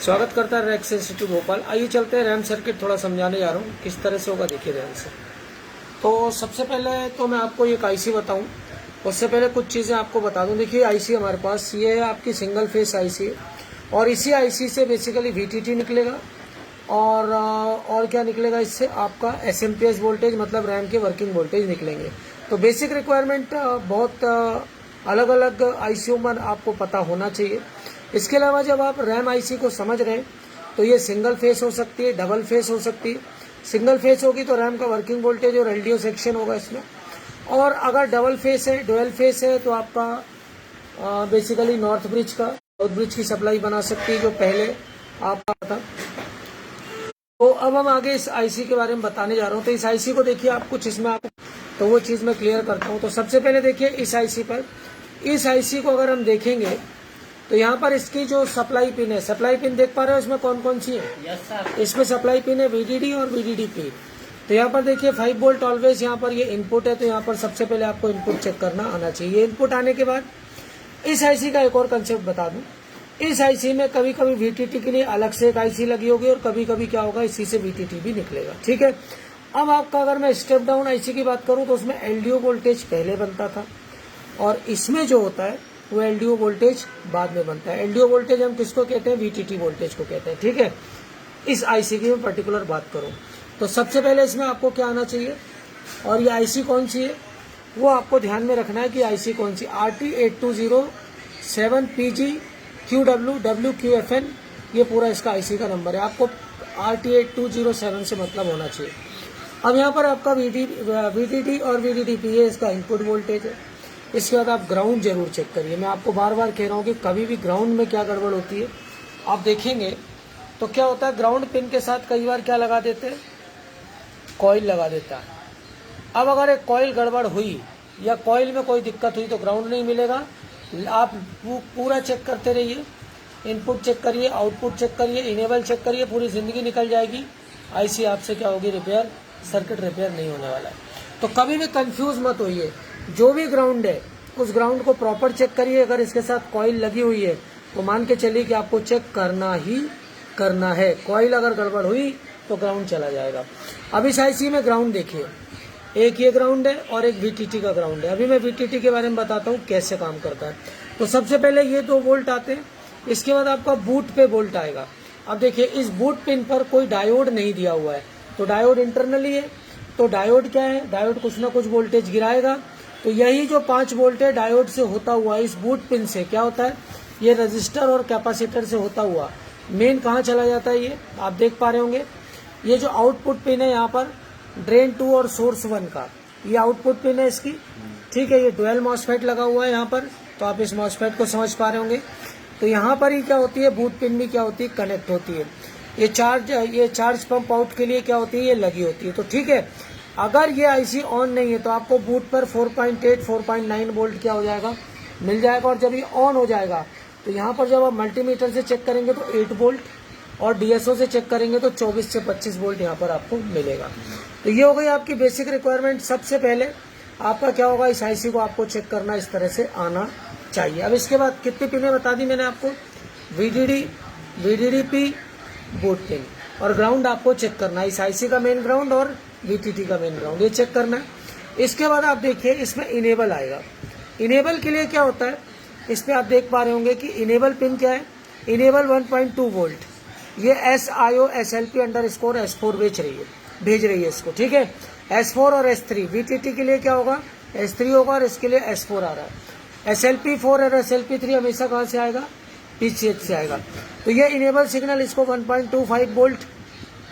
स्वागत करता है रैक्स इंस्टीट्यूट भोपाल। आइए चलते हैं, रैम सर्किट थोड़ा समझाने जा रहा हूँ किस तरह से होगा, देखिए ध्यान से। तो सबसे पहले तो मैं आपको एक आईसी बताऊं, उससे पहले कुछ चीज़ें आपको बता दूं। देखिए आईसी हमारे पास ये है आपकी सिंगल फेस आईसी है, और इसी आईसी से बेसिकली वीटीटी निकलेगा और क्या निकलेगा इससे, आपका एसएमपीएस वोल्टेज मतलब रैम के वर्किंग वोल्टेज निकलेंगे। तो बेसिक रिक्वायरमेंट बहुत अलग अलग आईसीओ में आपको पता होना चाहिए। इसके अलावा जब आप रैम आईसी को समझ रहे हैं तो ये सिंगल फेस हो सकती है, डबल फेस हो सकती है। सिंगल फेस होगी तो रैम का वर्किंग वोल्टेज और एलडीओ सेक्शन होगा इसमें, और अगर डबल फेस है, डुअल फेस है, तो आपका बेसिकली नॉर्थ ब्रिज की सप्लाई बना सकती है, जो पहले आपका था। तो अब हम आगे इस आईसी के बारे में बताने जा रहा हूँ। तो इस आईसी को देखिए आप कुछ इसमें आप, तो वो चीज़ मैं क्लियर करता हूँ। तो सबसे पहले देखिए इस आईसी पर, इस आईसी को अगर हम देखेंगे तो यहाँ पर इसकी जो सप्लाई पिन है, सप्लाई पिन देख पा रहे हो इसमें कौन कौन सी है? Yes sir. इसमें सप्लाई पिन है वीडीडी और वीडीडी पी। तो यहाँ पर देखिए 5 वोल्ट ऑलवेज यहाँ पर ये इनपुट है, तो यहाँ पर सबसे पहले आपको इनपुट चेक करना आना चाहिए। ये इनपुट आने के बाद इस आईसी का एक और कंसेप्ट बता दूं। इस आईसी में कभी कभी वीटीटी के लिए अलग से एक आईसी लगी होगी, और कभी कभी क्या होगा, इसी से वीटीटी भी निकलेगा। ठीक है। अब आपका अगर मैं स्टेप डाउन आईसी की बात करूं तो उसमें एलडीओ वोल्टेज पहले बनता था, और इसमें जो होता है वो एलडीओ वोल्टेज बाद में बनता है। एलडीओ वोल्टेज हम किसको कहते हैं? वीटीटी वोल्टेज को कहते हैं। ठीक है। इस आईसी की मैं पर्टिकुलर बात करूं तो सबसे पहले इसमें आपको क्या आना चाहिए, और ये आईसी कौन सी है वो आपको ध्यान में रखना है कि आईसी कौन सी। RT8207PG QWWQFN, ये पूरा इसका आईसी का नंबर है। आपको RT8207 से मतलब होना चाहिए। अब यहाँ पर आपका वीडीडी और वीडीडीपी है, इसका इनपुट वोल्टेज है। इसके बाद आप ग्राउंड जरूर चेक करिए। मैं आपको बार बार कह रहा हूँ कि कभी भी ग्राउंड में क्या गड़बड़ होती है आप देखेंगे तो क्या होता है, ग्राउंड पिन के साथ कई बार क्या लगा देते हैं, कॉइल लगा देता है। अब अगर एक कॉइल गड़बड़ हुई या कॉइल में कोई दिक्कत हुई तो ग्राउंड नहीं मिलेगा। आप पूरा चेक करते रहिए, इनपुट चेक करिए, आउटपुट चेक करिए, इनेबल चेक करिए, पूरी ज़िंदगी निकल जाएगी। आईसी आपसे क्या होगी, रिपेयर, सर्किट रिपेयर नहीं होने वाला है। तो कभी भी कंफ्यूज मत होइए। जो भी ग्राउंड है उस ग्राउंड को प्रॉपर चेक करिए। अगर इसके साथ कॉइल लगी हुई है तो मान के चलिए कि आपको चेक करना ही करना है। कॉइल अगर गड़बड़ हुई तो ग्राउंड चला जाएगा। अब इस आईसी में ग्राउंड देखिए, एक ये ग्राउंड है और एक वीटीटी का ग्राउंड है। अभी मैं वीटीटी के बारे में बताता हूँ कैसे काम करता है। तो सबसे पहले ये 2 वोल्ट आते हैं, इसके बाद आपका बूट पे वोल्ट आएगा। अब देखिए इस बूट पिन पर कोई डायोड नहीं दिया हुआ है, तो डायोड इंटरनली है। तो डायोड क्या है, डायोड कुछ ना कुछ वोल्टेज गिराएगा। तो यही जो 5 वोल्ट है डायोड से होता हुआ इस बूट पिन से क्या होता है, ये रजिस्टर और कैपेसिटर से होता हुआ मेन कहाँ चला जाता है, ये आप देख पा रहे होंगे। ये जो आउटपुट पिन है यहाँ पर ड्रेन 2 और सोर्स 1 का, ये आउटपुट पिन है इसकी। ठीक है। ये डुअल मॉसफेट लगा हुआ है यहाँ पर, तो आप इस मॉसफेट को समझ पा रहे होंगे। तो यहाँ पर ही क्या होती है, बूट पिन भी क्या होती है, कनेक्ट होती है। ये चार्ज पंप आउट के लिए क्या होती है, ये लगी होती है। तो ठीक है, अगर ये आईसी ऑन नहीं है तो आपको बूट पर 4.8 4.9 वोल्ट क्या हो जाएगा, मिल जाएगा। और जब ये ऑन हो जाएगा तो यहाँ पर जब आप मल्टीमीटर से चेक करेंगे तो 8 वोल्ट, और डीएसओ से चेक करेंगे तो 24 से 25 वोल्ट यहाँ पर आपको मिलेगा। तो ये हो गई आपकी बेसिक रिक्वायरमेंट। सबसे पहले आपका क्या होगा, इस आईसी को आपको चेक करना इस तरह से आना चाहिए। अब इसके बाद कितनी पिनें बता दी मैंने आपको, वीडीडी, वीडीडीपी, बूट पिन, और ग्राउंड आपको चेक करना है। इस आईसी का मेन ग्राउंड और वीटीटी का मेन ग्राउंड, ये चेक करना है। इसके बाद आप देखिए इसमें इनेबल आएगा। इनेबल के लिए क्या होता है, इस पर आप देख पा रहे होंगे कि इनेबल पिन क्या है, इनेबल 1.2 वोल्ट, ये SIO SLP _ S4 भेज रही है इसको। ठीक है। S4 और S3, वीटीटी के लिए क्या होगा, S3 होगा, और इसके लिए S4 आ रहा है। SLP4 और SLP3 हमेशा कहाँ से आएगा, PCH से आएगा। तो ये इनेबल सिग्नल इसको 1.25 वोल्ट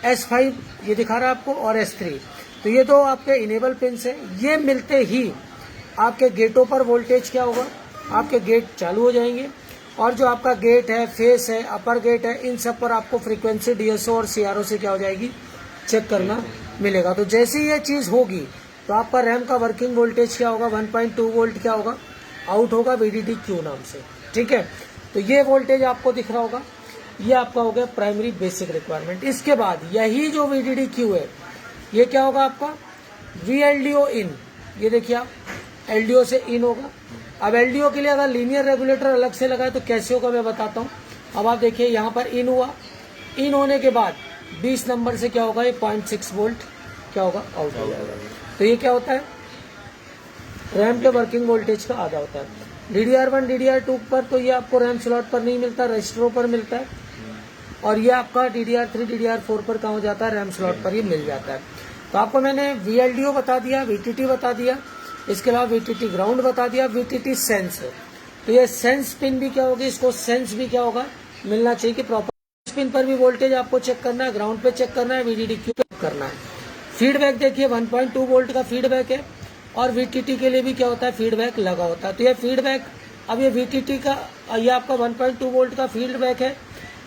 S5 ये दिखा रहा है आपको, और S3, तो ये 2 आपके इनेबल पिन से। ये मिलते ही आपके गेटों पर वोल्टेज क्या होगा, आपके गेट चालू हो जाएंगे, और जो आपका गेट है, फेस है, अपर गेट है, इन सब पर आपको फ्रीक्वेंसी डीएसओ और सीआरओ से क्या हो जाएगी, चेक करना मिलेगा। तो जैसे ये चीज़ होगी तो आपका रैम का वर्किंग वोल्टेज क्या होगा, 1.2 वोल्ट क्या होगा, आउट होगा वीडीडी क्यू नाम से। ठीक है। तो ये वोल्टेज आपको दिख रहा होगा, ये आपका हो गया प्राइमरी बेसिक रिक्वायरमेंट। इसके बाद यही जो वीडीडी क्यू है ये क्या होगा आपका, VLDO इन, ये देखिए आप LDO से इन होगा। अब LDO के लिए अगर लीनियर रेगुलेटर अलग से लगाए तो कैसे होगा मैं बताता हूँ। अब आप देखिए यहाँ पर इन हुआ, इन होने के बाद 20 नंबर से क्या होगा, ये 0.6 वोल्ट क्या होगा, आउट हो जाएगा। तो ये क्या होता है, रैम के वर्किंग वोल्टेज का आधा होता है। DDR1 DDR2 पर तो ये आपको रैम स्लॉट पर नहीं मिलता, रजिस्टरों पर मिलता है, और ये आपका DDR3 DDR4 पर कहाँ हो जाता है, रैम स्लॉट पर ही मिल जाता है। तो आपको मैंने VLDO बता दिया, VTT बता दिया, इसके अलावा VTT ग्राउंड बता दिया, VTT सेंस। तो ये सेंस पिन भी क्या होगी, इसको सेंस भी क्या होगा, मिलना चाहिए कि प्रॉपर पिन पर भी वोल्टेज आपको चेक करना है, ग्राउंड पे चेक करना है, VDD क्यू पे करना है। फीडबैक देखिए 1.2 वोल्ट का फीडबैक है, और VTT के लिए भी क्या होता है, फीडबैक लगा होता है। तो ये फीडबैक, अब ये VTT का, ये आपका 1.2 वोल्ट का फीडबैक है।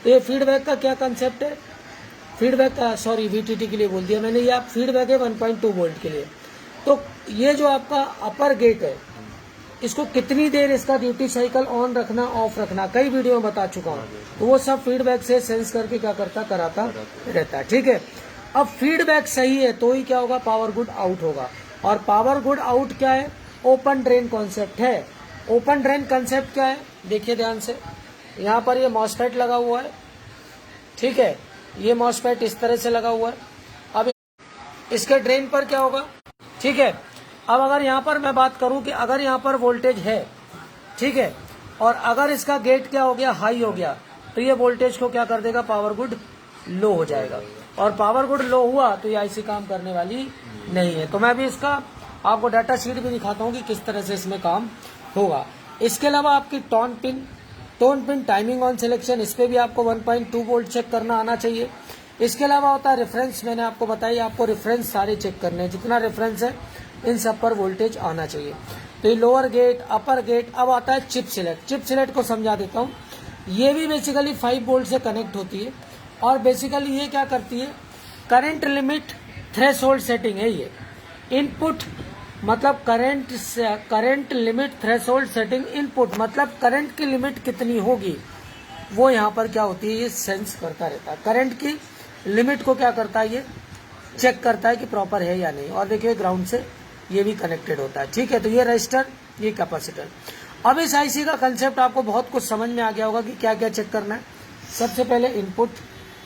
तो ये फीडबैक का क्या कंसेप्ट है, फीडबैक का, सॉरी VTT के लिए बोल दिया मैंने, ये आप फीडबैक है 1.2 वोल्ट के लिए। तो ये जो आपका अपर गेट है, इसको कितनी देर इसका ड्यूटी साइकिल ऑन रखना, ऑफ रखना, कई वीडियो में बता चुका हूँ। तो वो सब फीडबैक से सेंस करके क्या करता, कराता रहता है। ठीक है, अब फीडबैक सही है तो ही क्या होगा, पावर गुड आउट होगा। और पावर गुड आउट क्या है, ओपन ड्रेन कॉन्सेप्ट है। ओपन ड्रेन कॉन्सेप्ट क्या है, देखिए ध्यान से, यहाँ पर ये मॉसफेट लगा हुआ है, ठीक है, ये मॉसफेट इस तरह से लगा हुआ है। अब इसके ड्रेन पर क्या होगा, ठीक है। अब अगर यहाँ पर मैं बात करूं कि अगर यहाँ पर वोल्टेज है, ठीक है, और अगर इसका गेट क्या हो गया, हाई हो गया, तो ये वोल्टेज को क्या कर देगा, पावर गुड लो हो जाएगा। और पावर गुड लो हुआ तो ये आईसी काम करने वाली नहीं है। तो मैं भी इसका आपको डाटा शीट भी दिखाता हूँ कि किस तरह से इसमें काम होगा। इसके अलावा आपकी tone pin timing on selection, इस पे भी आपको 1.2 वोल्ट चेक करना आना चाहिए। इसके अलावा होता है रेफरेंस, मैंने आपको बताया, आपको रेफरेंस सारे चेक करने हैं, जितना रेफरेंस है इन सब पर वोल्टेज आना चाहिए। तो ये लोअर गेट, अपर गेट। अब आता है चिप सिलेक्ट। चिप सिलेक्ट को समझा देता हूँ। ये भी बेसिकली 5 वोल्ट से कनेक्ट होती है, और बेसिकली ये क्या करती है, करंट लिमिट थ्रेशोल्ड सेटिंग है ये। इनपुट मतलब current limit threshold setting, input मतलब करंट की लिमिट कितनी होगी, वो यहाँ पर क्या होती है, ये सेंस करता रहता है। करंट की लिमिट को क्या करता है, ये चेक करता है कि प्रॉपर है या नहीं। और देखिए ग्राउंड से ये भी कनेक्टेड होता है, ठीक है। तो ये रजिस्टर, ये कैपेसिटर। अब इस आईसी का कंसेप्ट आपको बहुत कुछ समझ में आ गया होगा कि क्या क्या चेक करना है। सबसे पहले इनपुट,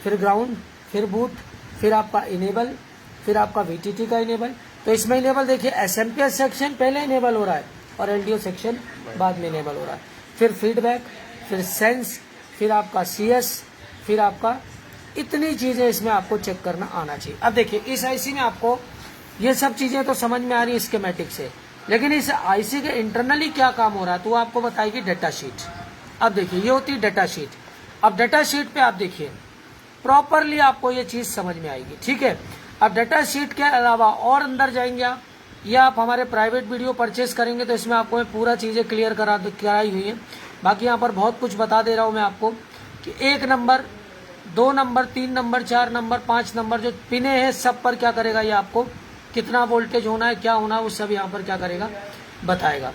फिर ग्राउंड, फिर बूट, फिर आपका इनेबल, फिर आपका VTT का इनेबल। तो इसमें इनेबल देखिए SMPS सेक्शन पहले इनेबल हो रहा है और LDO सेक्शन बाद में इनेबल हो रहा है। फिर फीडबैक, फिर सेंस, फिर आपका CS, फिर आपका, इतनी चीजें इसमें आपको चेक करना आना चाहिए। अब देखिए इस आईसी में आपको ये सब चीजें तो समझ में आ रही है स्कीमेटिक से, लेकिन इस आईसी के इंटरनली क्या काम हो रहा है तो वो आपको बताएगी डाटा शीट। अब देखिए ये होती है डाटा शीट। अब डाटा शीट पे आप देखिए प्रॉपरली आपको ये चीज समझ में आएगी, ठीक है। अब डाटा शीट के अलावा और अंदर जाएंगे आप, या आप हमारे प्राइवेट वीडियो परचेस करेंगे तो इसमें आपको मैं पूरा चीजें क्लियर कराई हुई है। बाकी यहाँ पर बहुत कुछ बता दे रहा हूँ मैं आपको कि 1 number, 2 number, 3 number, 4 number, 5 number जो पिने हैं सब पर क्या करेगा, ये आपको कितना वोल्टेज होना है, क्या होना है, वो सब यहाँ पर क्या करेगा, बताएगा।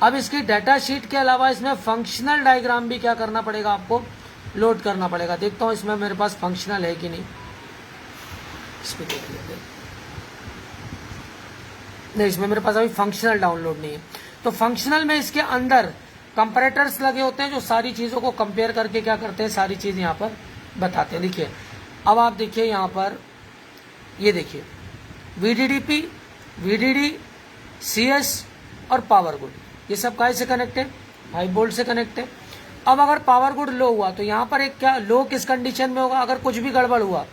अब इसकी डाटा शीट के अलावा इसमें फंक्शनल डायग्राम भी क्या करना पड़ेगा, आपको लोड करना पड़ेगा। देखता हूँ इसमें मेरे पास फंक्शनल है कि नहीं, इसमें देख लेते। नहीं, इसमें मेरे पास अभी फंक्शनल डाउनलोड नहीं है। तो फंक्शनल में इसके अंदर कंपैरेटर्स लगे होते हैं जो सारी चीजों को कंपेयर करके क्या करते हैं, सारी चीज यहाँ पर बताते हैं। देखिए अब आप देखिए यहाँ पर, ये देखिए VDDP, VDD, CS और पावर गुड, ये सब काय से कनेक्ट है, 5 वोल्ट से कनेक्ट है। अब अगर पावर गुड लो हुआ तो यहाँ पर एक क्या, लो किस कंडीशन में होगा, अगर कुछ भी गड़बड़ हुआ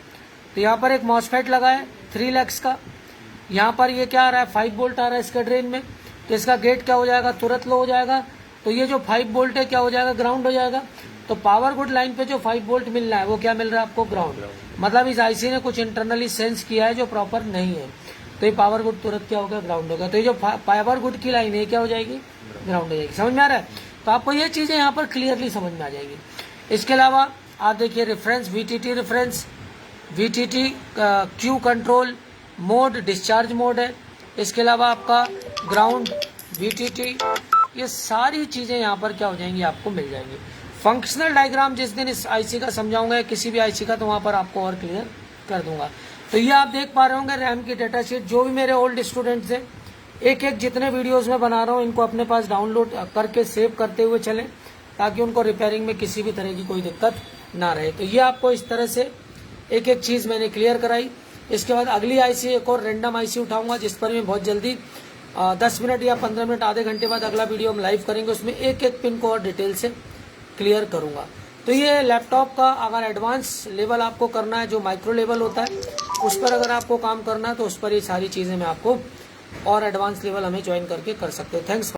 तो यहाँ पर एक मॉसफेट लगा है 3 लैक्स का, यहाँ पर ये क्या आ रहा है, 5 वोल्ट आ रहा है इसके ड्रेन में, तो इसका गेट क्या हो जाएगा, तुरंत लो हो जाएगा। तो ये जो 5 वोल्ट है क्या हो जाएगा, ग्राउंड हो जाएगा। तो पावर गुड लाइन पे जो 5 वोल्ट मिल रहा है वो क्या मिल रहा है आपको, ग्राउंड। मतलब इस आईसी ने कुछ इंटरनली सेंस किया है जो प्रॉपर नहीं है, तो ये पावर गुड तुरंत क्या होगा, ग्राउंड होगा। तो ये जो पावर गुड की लाइन है क्या हो जाएगी, ग्राउंड हो जाएगी। समझ में आ रहा है? तो आपको ये चीजें यहाँ पर क्लियरली समझ में आ जाएगी। इसके अलावा आप देखिए reference, VTT reference, VTT Q control mode, discharge mode है। इसके अलावा आपका ग्राउंड, VTT, ये सारी चीजें यहाँ पर क्या हो जाएंगी, आपको मिल जाएंगी। फंक्शनल डायग्राम जिस दिन इस आईसी का समझाऊंगा या किसी भी आईसी का, तो वहां पर आपको और क्लियर कर दूंगा। तो ये आप देख पा रहे होंगे रैम की डेटा शीट। जो भी मेरे ओल्ड स्टूडेंट्स हैं, एक एक जितने वीडियोस में बना रहा हूँ इनको अपने पास डाउनलोड करके सेव करते हुए चलें, ताकि उनको रिपेयरिंग में किसी भी तरह की कोई दिक्कत ना रहे। तो ये आपको इस तरह से एक एक चीज़ मैंने क्लियर कराई। इसके बाद अगली आईसी एक और रैंडम आईसी उठाऊंगा, जिस पर मैं बहुत जल्दी 10 मिनट या 15 मिनट आधे घंटे बाद अगला वीडियो हम लाइव करेंगे, उसमें एक एक पिन को और डिटेल से क्लियर करूंगा। तो ये लैपटॉप का अगर एडवांस लेवल आपको करना है, जो माइक्रो लेवल होता है उस पर अगर आपको काम करना है, तो उस पर ये सारी चीज़ें मैं आपको और एडवांस लेवल हमें ज्वाइन करके कर सकते हो। थैंक्स।